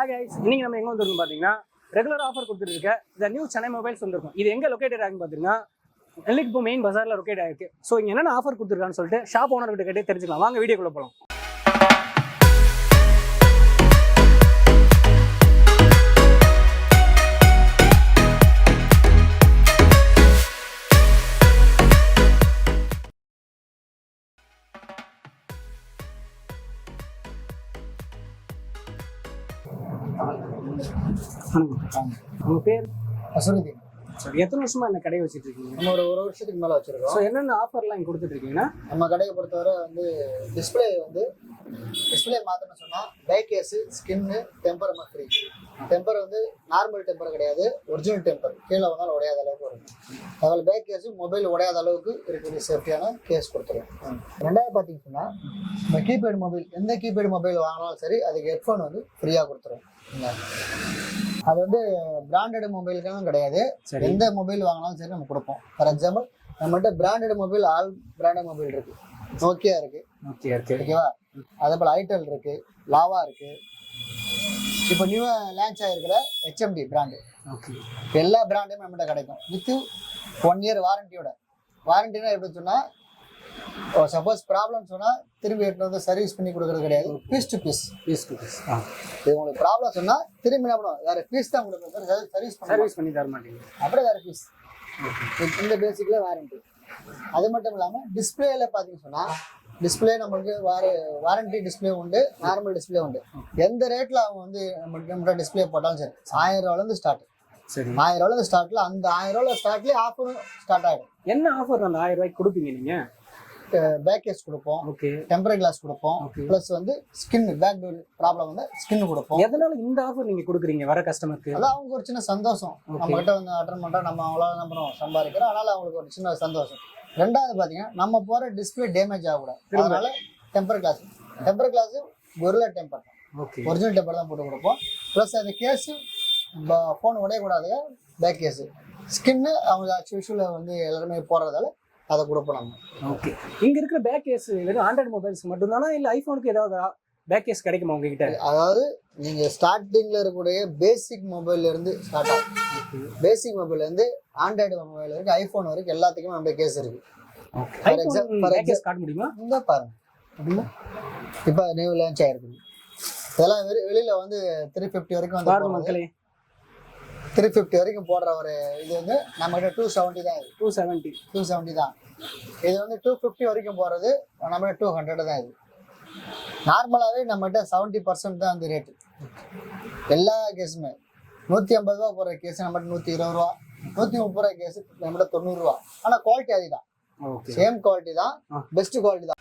Hi guys, இன்னைக்கு நம்ம எங்கே வந்துருக்கோம் பார்த்தீங்கன்னா ரெகுலர் ஆஃபர் கொடுத்துட்டு இருக்க இந்த நியூ சென்னை மொபைல்ஸ் வந்துருக்கும். இது எங்கே லொக்கேட்டட் ஆகுன்னு பார்த்தீங்கன்னா நெல்லிக்குப்பம் மெயின் பஜாரில் லொக்கேட் ஆகிருக்கு. ஸோ இங்கே என்னென்ன ஆஃபர் கொடுத்துருக்கான்னு சொல்லிட்டு ஷாப் ஓனர் கிட்ட கேட்டே தெரிஞ்சுக்கலாம். வாங்க வீடியோக்குள்ளே போகலாம். உங்கள் பேர்? அசுரதீன். சரி, எத்தனை வருஷமா இந்த கடையை வச்சுட்டு இருக்கீங்க? நம்ம ஒரு வருஷத்துக்கு மேலே வச்சிருக்கோம். ஸோ என்னென்ன ஆஃபர்லாம் இங்கே கொடுத்துட்டு இருக்கீங்கன்னா, நம்ம கடையை பொறுத்தவரை டிஸ்பிளே மாற்றணும்னு சொன்னால் back case, skin, temper free. Temper normal temper கிடையாது, ஒரிஜினல் டெம்பர். கீழே வந்தாலும் உடையாத அளவுக்கு வரும். அதில் பேக் கேஸு மொபைல் உடையாத அளவுக்கு இருக்கக்கூடிய சேஃப்டியான கேஸ் கொடுத்துருவோம். ரெண்டாவது பார்த்தீங்கன்னா நம்ம கீபேட் மொபைல், எந்த கீபேட் மொபைல் வாங்கினாலும் சரி அதுக்கு ஹெட்ஃபோன் ஃப்ரீயாக கொடுத்துருவோம். அது பிராண்டட் மொபைலுக்கெல்லாம் கிடையாது, எந்த மொபைல் வாங்கினாலும் சரி நம்ம கொடுப்போம். ஃபார் எக்ஸாம்பிள் நம்மகிட்ட branded mobile, all branded mobile இருக்கு, நோக்கியா இருக்கு, ஓகேவா? அதே போல் ஐடெல் இருக்கு, லாவா இருக்கு, இப்போ நியூவா லான்ச் ஆகிருக்கிற HMD பிராண்டு. எல்லா பிராண்டும் நம்மகிட்ட கிடைக்கும் வித் 1 year வாரண்டியோட. வாரண்டினா எப்படி சொன்னா, சப்போஸ் ப்ராப்ளம் சொன்னால் திரும்பி எடுத்து சர்வீஸ் பண்ணி கொடுக்குறது கிடையாது, பீஸ் டு பீஸ். இது உங்களுக்கு ப்ராப்ளம் சொன்னால் திரும்பி என்ன பண்ணுவோம், வேறு பீஸ் தான் உங்களுக்கு சர்வீஸ் பண்ணி தர மாட்டீங்க, அப்படியே வேறு பீஸ். இந்த பேசிக்கில் வாரண்டி. அது மட்டும் இல்லாமல் டிஸ்பிளேயில் பார்த்தீங்கன்னு சொன்னால், டிஸ்பிளே நம்மளுக்கு வாரண்டி டிஸ்பிளே உண்டு, நார்மல் டிஸ்பிளே உண்டு. எந்த ரேட்டில் அவங்க நம்மகிட்ட டிஸ்பிளே போட்டாலும் சரி, 1000 ரூபாலேருந்து ஸ்டார்ட். சரி, 1000 ரூபாலேருந்து ஸ்டார்ட்ல, அந்த 1000 ரூபாய் ஸ்டார்ட்லேயே ஆஃபரும் ஸ்டார்ட் ஆகிடும். என்ன ஆஃபர் அந்த 1000 ரூபாய்க்கு கொடுப்பீங்க நீங்கள்? பேக் கேஸ் கொடுப்போம், டெம்பரர் கிளாஸ் கொடுப்போம், plus skin back problem skin கொடுப்போம். எதனால இந்த ஆஃபர் நீங்க கொடுக்குறீங்க வர கஸ்டமருக்கு? அதான் அவங்க ஒரு சின்ன சந்தோஷம், நம்ம கிட்ட அட்டன் பண்றோம், நம்ம அவங்களால என்ன பண்ணுவோம் சம்பாதிக்கிறோம், அதனால அவங்களுக்கு ஒரு சின்ன சந்தோஷம். ரெண்டாவது பாத்தீங்கன்னா நம்ம போற டிஸ்பிளே டேமேஜ் ஆகக்கூடாது, அதனால temper glass Gorilla temper, original temper தான் போட்டு கொடுப்போம். பிளஸ் அந்த கேஸு ஃபோன் உடையக்கூடாது, பேக் கேஸு. ஸ்கின்னு அவங்க ஆக்சுவலாக எல்லாருமே போடுறதால அதை கொடுப்போம் நம்ம. ஓகே, இங்க இருக்கிற பேக் கேஸ் வெறும் ஆண்ட்ராய்டு மொபைல்ஸ் மட்டும்தானா, இல்லை ஐஃபோனுக்கு ஏதாவது பேக் கேஸ் கிடைக்குமா உங்ககிட்ட? அதாவது நீங்க ஸ்டார்டிங்ல இருக்கக்கூடிய பேசிக் மொபைல்ல இருந்து ஸ்டார்ட் ஆகும். பேசிக் மொபைல்ல இருந்து ஆண்ட்ராய்டு மொபைல் வரைக்கும், ஐஃபோன் வரைக்கும் எல்லாத்துக்குமே நம்ம கேஸ் இருக்கு. ஃபார் எக்ஸாம்பிள் காட்ட முடியுமா? இந்த பாருங்க, இப்போ நியூ லான்ச் ஆயிருக்கு. இதெல்லாம் வெளியில 350 வரைக்கும் மக்களே, 350 வரைக்கும் போடுற ஒரு இது நம்ம கிட்ட 270 தான். 270 தான். இது 250 வரைக்கும் போறது நம்ம 200 தான். இது நார்மலாவே நம்மகிட்ட 70% தான் அந்த ரேட்டு. எல்லா கேஸுமே 150 ரூபா போடுற கேஸ் நம்மகிட்ட 120 ரூபா, 130 ரூபா கேஸ் நம்மகிட்ட 90 ரூபா. ஆனா குவாலிட்டி அதுதான், சேம் குவாலிட்டி தான், பெஸ்ட் குவாலிட்டி தான்.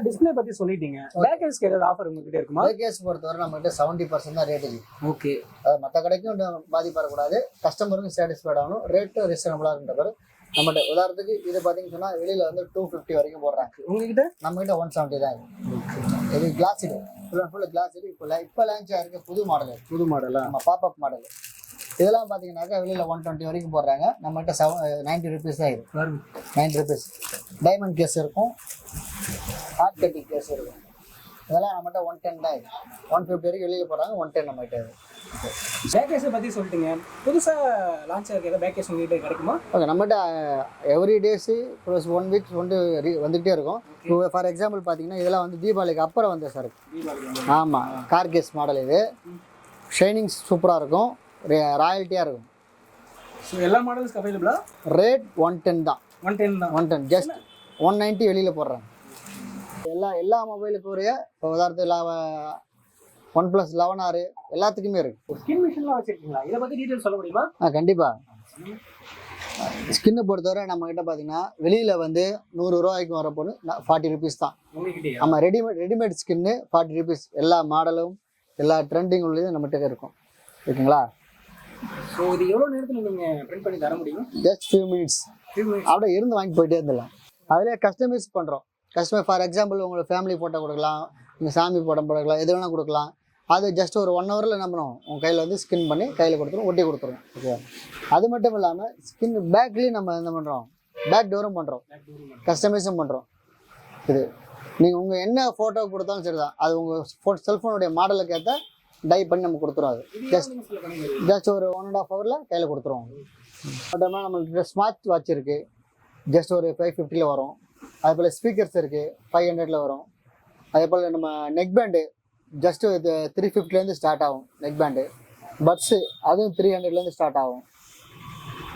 டிஸ்பிளே பத்தி சொல்லிட்டீங்க, பேக் கேஸ்க்கு ஏதாவது ஆஃபர் உங்ககிட்ட இருக்குமா? பேக் கேஸ் பொறுத்தவரை நம்ம கிட்ட 70% தான் ரேட் இருக்கு. ஓகே, மற்ற கடைக்கும் பாதிப்பு வரக்கூடாது, கஸ்டமருக்கும் சாட்டிஸ்ஃபைட் ஆகணும், ரேட்டும் ரீசனபிளா இருக்கின்ற நம்மகிட்ட. உதாரணத்துக்கு இது பாத்தீங்கன்னு சொன்னா வெளியில 250 வரைக்கும் போடுறாங்க, உங்ககிட்ட நம்ம கிட்ட 170 தான். இது கிளாஸ், இது ஃபுல் கிளாஸ். இது இப்போ லான்ச் ஆயிருக்க புது மாடலா, நம்ம பாப்அப் மாடல். இதெல்லாம் பாத்தீங்கன்னாக்கா வெளியில 120 வரைக்கும் போடுறாங்க, நம்ம கிட்ட 90 ருபீஸ் தான் இருக்கு. 90 ருபீஸ். டைமண்ட் கேஸ் இருக்கும், ஹார்ட் கட்டிங் கேஸ் இருக்கும். இதெல்லாம் நம்மகிட்ட 110 தான் இருக்கு. 150 வரைக்கும் வெளியில போடுறாங்க, 110 நம்ம கிட்ட இருக்கு. பேக் கேஸை பற்றி சொல்லிட்டீங்க, புதுசாக லான்ச் ஆகிற பேக் கேஸ் உங்கள்கிட்ட கிடைக்குமா? ஓகே, நம்மகிட்ட எவ்ரி டேஸு ப்ளஸ் 1 வீக் வந்துகிட்டே இருக்கும். ஃபார் எக்ஸாம்பிள் பார்த்தீங்கன்னா இதெல்லாம் தீபாவளிக்கு அப்புறம் வந்த சார். ஆமாம், கார் கேஸ் மாடல். இது ஷைனிங் சூப்பராக இருக்கும், ராயல்ட்டியாக இருக்கும். ஸோ எல்லா மாடல்ஸ்க்கு அவைலபிளா? ரேட் 110 தான். 110 ஜஸ்ட் 190 வெளியில் போடுறாங்க. எல்லா மொபைலுக்கு உரிய இப்போ உதாரணத்துக்கு OnePlus 11R எல்லாத்துக்குமே இருக்கு. ஸ்கின் மிஷின்லாம் வச்சிருக்கீங்களா? இதை பற்றி டீட்டெயில் சொல்ல முடியுமா? கண்டிப்பாக. ஸ்கின்னை பொறுத்தவரை நம்ம கிட்ட பார்த்தீங்கன்னா வெளியில் 100 ரூபாய்க்கு வர பொண்ணு 40 ருபீஸ் தான். ஆமாம், ரெடிமேட் ஸ்கின்னு 40 ருபீஸ். எல்லா மாடலும் எல்லா ட்ரெண்டிங் உள்ளதும் நம்மகிட்ட இருக்கும், ஓகேங்களா? ஸோ இது எவ்வளோ நேரத்தில் நீங்கள் பிரிண்ட் பண்ணி தர முடியும்? ஜஸ்ட் ஃபியூ மினிட்ஸ் அப்படியே இருந்து வாங்கி போயிட்டே இருந்துடலாம். அதிலே கஸ்டமைஸ் பண்ணுறோம். ஃபார் எக்ஸாம்பிள் உங்களுக்கு ஃபேமிலி ஃபோட்டோ கொடுக்கலாம், நீங்கள் சாமி படம் போடலாம், எது வேணால் கொடுக்கலாம். அது ஜஸ்ட் ஒரு 1 ஹவரில் என்ன பண்ணுவோம், உங்கள் கையில் வந்து ஸ்கின் பண்ணி கையில் கொடுத்துரும், ஒட்டி கொடுத்துரும். ஓகே, அது மட்டும் இல்லாமல் ஸ்கின் பேக்லேயும் நம்ம என்ன பண்ணுறோம், பேக் டோரும் பண்ணுறோம், கஸ்டமைஸும் பண்ணுறோம். இது நீங்கள் உங்கள் என்ன ஃபோட்டோ கொடுத்தாலும் சரி தான், அது உங்கள் செல்ஃபோனுடைய மாடலுக்கு ஏற்ற டை பண்ணி நம்ம கொடுத்துரும். அது ஜஸ்ட் ஒரு 1.5 ஹவரில் கையில் கொடுத்துருவோம். மட்டும் நம்மளுக்கு ஸ்மார்ட் வாட்ச் இருக்குது, ஜஸ்ட் ஒரு 550 வரும். அதே போல் ஸ்பீக்கர்ஸ் இருக்குது, 500 வரும். அதே போல் நம்ம நெக் பேண்டு ஜஸ்ட்டு 350 ஸ்டார்ட் ஆகும். நெக் பேண்டு பட்ஸு அதுவும் 300 ஸ்டார்ட் ஆகும்.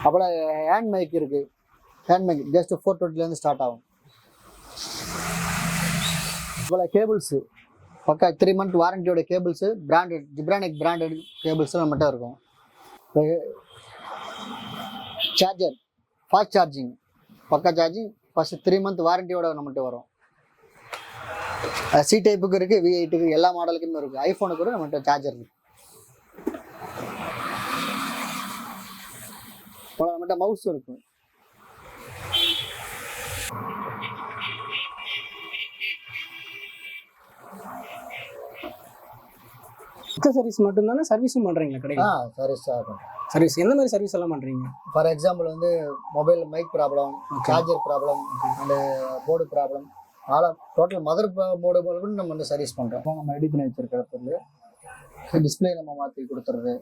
அப்புறம் ஹேண்ட் மைக் இருக்குது, ஹேண்ட் மைக் ஜஸ்ட் 420 ஸ்டார்ட் ஆகும். அப்புறம் கேபிள்ஸு பக்கா 3 மந்த் வாரண்டியோட கேபிள்ஸு, பிராண்டட் ஜிப்ரானிக் பிராண்டட் கேபிள்ஸும் நம்மகிட்ட இருக்கும். சார்ஜர் ஃபாஸ்ட் சார்ஜிங், பக்கா சார்ஜிங், ஃபஸ்ட்டு 3 மந்த் வாரண்டியோட நம்மகிட்ட வரும். சி டைப்புக்கு இருக்குது, V8க்கு எல்லா மாடலுக்குமே இருக்குது. ஐஃபோனுக்கு கூட நம்மகிட்ட சார்ஜர் இருக்குது. அப்புறம் நம்மகிட்ட மவுஸ் இருக்கும். சர்வீஸ் மட்டும் தானே, சர்வீஸும் பண்ணுறீங்களா கடையில்? சர்வீஸ் எந்த மாதிரி சர்வீஸ் எல்லாம் பண்ணுறீங்க? ஃபார் எக்ஸாம்பிள் வந்து mobile mic problem, charger problem, and board problem, total motherboard கூட நம்ம வந்து சர்வீஸ் பண்ணுறோம். நம்ம ரெடி பண்ணி வச்சிருக்கிற பொருள் டிஸ்பிளே நம்ம மாற்றி கொடுத்துறது.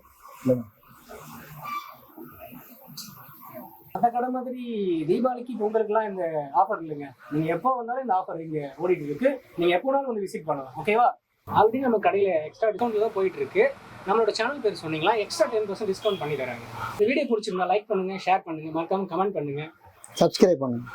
அந்த கடை மாதிரி தீபாவளிக்கு பொங்கலுக்குலாம் இந்த ஆஃபர் இல்லைங்க. நீங்கள் எப்போ வந்தாலும் இந்த ஆஃபர் இங்கே ஓடிட்டு இருக்கு. நீங்கள் எப்போ வேணாலும் வந்து விசிட் பண்ணலாம். ஓகேவா? ஆல்ரெடி நம்ம கடையில் எக்ஸ்ட்ரா டிஸ்கவுண்ட் தான் போயிட்டு இருக்கு. நம்மளோட சேனல் பேர் சொன்னீங்களா, எக்ஸ்ட்ரா 10% டிஸ்கவுண்ட் பண்ணி தராங்க. இந்த வீடியோ பிடிச்சிருந்தா லைக் பண்ணுங்க, ஷேர் பண்ணுங்க, மறக்காம கமெண்ட் பண்ணுங்க, சப்ஸ்கிரைப் பண்ணுங்க.